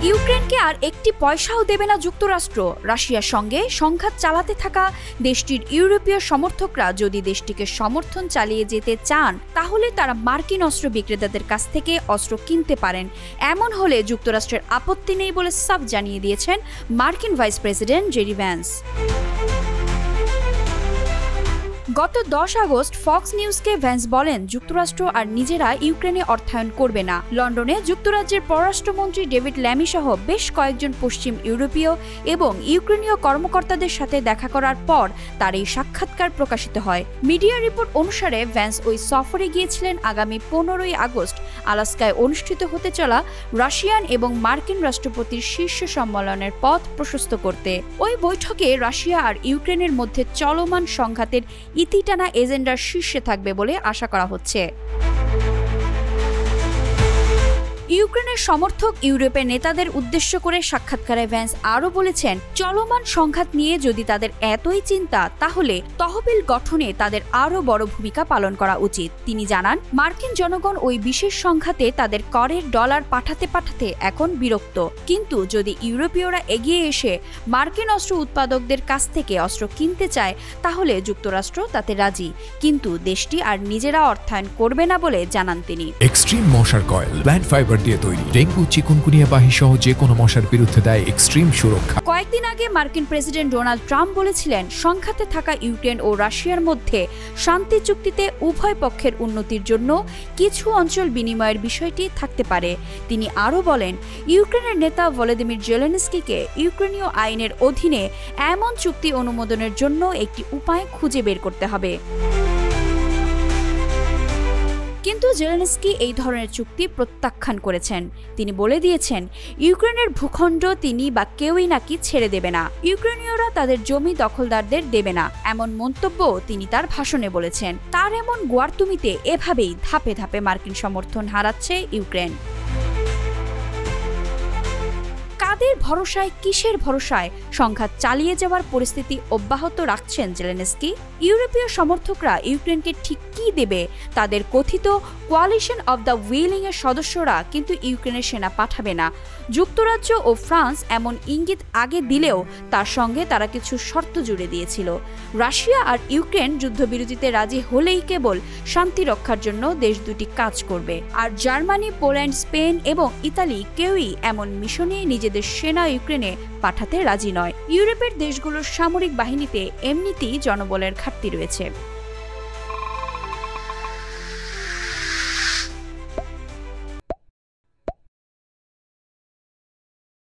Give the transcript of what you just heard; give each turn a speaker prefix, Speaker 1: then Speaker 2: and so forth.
Speaker 1: ইউক্রেনকে আর একটি পয়সাও দেবে না যুক্তরাষ্ট্র। রাশিয়ার সঙ্গে সংঘাত চালাতে থাকা দেশটির ইউরোপীয় সমর্থকরা যদি দেশটিকে সমর্থন চালিয়ে যেতে চান, তাহলে তারা মার্কিন অস্ত্র বিক্রেতাদের কাছ থেকে অস্ত্র কিনতে পারেন। এমন হলে যুক্তরাষ্ট্রের আপত্তি নেই বলে সাফ জানিয়ে দিয়েছেন মার্কিন ভাইস প্রেসিডেন্ট জেডি ভ্যান্স। গত 10 আগস্ট ফক্স নিউজকে ভ্যান্স বলেন, যুক্তরাষ্ট্র আর নিজেরা ইউক্রেনে অর্থায়ন করবে না। লন্ডনে যুক্তরাজ্যের পররাষ্ট্রমন্ত্রী ডেভিড ল্যামি সহ বেশ কয়েকজন পশ্চিম ইউরোপীয় এবং ইউক্রেনীয় কর্মকর্তাদের সাথে দেখা করার পর তার এই সাক্ষাৎকার প্রকাশিত হয়। মিডিয়া রিপোর্ট অনুসারে ভ্যান্স ওই সফরে গিয়েছিলেন আগামী 15ই আগস্ট আলাস্কায় অনুষ্ঠিত হতে চলা রাশিয়ান এবং মার্কিন রাষ্ট্রপতির শীর্ষ সম্মেলনের পথ প্রশস্ত করতে। ওই বৈঠকে রাশিয়া আর ইউক্রেনের মধ্যে চলমান সংঘাতের ইতিটানা এজেন্ডার শীর্ষে থাকবে বলে আশা করা হচ্ছে। ইউক্রেনের সমর্থক ইউরোপের নেতাদের উদ্দেশ্য করে সাক্ষাৎকারে ভ্যান্স আরও বলেছেন, চলমান সংঘাত নিয়ে যদি তাদের এতই চিন্তা, তাহলে তহবিল গঠনে তাদের আরও বড় ভূমিকা পালন করা উচিত। তিনি জানান, মার্কিন জনগণ ওই বিশেষ সংঘাতে তাদের করের ডলার পাঠাতে পাঠাতে এখন বিরক্ত, কিন্তু যদি ইউরোপীয়রা এগিয়ে এসে মার্কিন অস্ত্র উৎপাদকদের কাছ থেকে অস্ত্র কিনতে চায়, তাহলে যুক্তরাষ্ট্র তাতে রাজি, কিন্তু দেশটি আর নিজেরা অর্থায়ন করবে না বলে জানান তিনি।
Speaker 2: এক্সট্রিম মশার কয়েল প্ল্যান্ট ফাইবার দিয়ে তৈরি, ডেঙ্গু, চিকুনগুনিয়া বাহিনী সহ যে কোনো মশার বিরুদ্ধে দেয় এক্সট্রিম সুরক্ষা।
Speaker 1: কয়েকদিন আগে মার্কিন প্রেসিডেন্ট ডোনাল্ড ট্রাম্প বলেছিলেন, সংঘাতে থাকা ইউক্রেন ও রাশিয়ার মধ্যে শান্তি চুক্তিতে উভয় পক্ষের উন্নতির জন্য কিছু অঞ্চল বিনিময়ের বিষয়টি থাকতে পারে। তিনি আরও বলেন, ইউক্রেনের নেতা ভলোদিমির জেলেনস্কিকে ইউক্রেনীয় আইনের অধীনে এমন চুক্তি অনুমোদনের জন্য একটি উপায় খুঁজে বের করতে হবে। কিন্তু জেলেনস্কি এই ধরনের চুক্তি প্রত্যাখ্যান করেছেন। তিনি বলে দিয়েছেন, ইউক্রেনের ভূখণ্ড তিনি বা কেউই নাকি ছেড়ে দেবে না, ইউক্রেনীয়রা তাদের জমি দখলদারদের দেবে না, এমন মন্তব্য তিনি তার ভাষণে বলেছেন। তার এমন গোয়ার্তুমিতে এভাবেই ধাপে ধাপে মার্কিন সমর্থন হারাচ্ছে ইউক্রেন। কাদের ভরসায়, কিসের ভরসায় সংঘাত চালিয়ে যাওয়ার পরিস্থিতি অব্যাহত রাখছেন জেলেনস্কি? ইউরোপীয় সমর্থকরা ইউক্রেনকে ঠিক কি দেবে? তাদের কথিত কোয়ালিশন অব দ্য উইলিং এর সদস্যরা কিন্তু ইউক্রেনের সেনা পাঠাবে না। যুক্তরাজ্য ও ফ্রান্স এমন ইঙ্গিত আগে দিলেও তার সঙ্গে তারা কিছু শর্ত জুড়ে দিয়েছিল। রাশিয়া আর ইউক্রেন যুদ্ধবিরতিতে রাজি হলেই কেবল শান্তি রক্ষার জন্য দেশ দুটি কাজ করবে। আর জার্মানি, পোল্যান্ড, স্পেন এবং ইতালি কেউই এমন মিশনে নিজেদের সেনা ইউক্রেনে পাঠাতে রাজি নয়। ইউরোপের দেশগুলোর সামরিক বাহিনীতে এমনিতেই জনবলের ঘাটতি রয়েছে।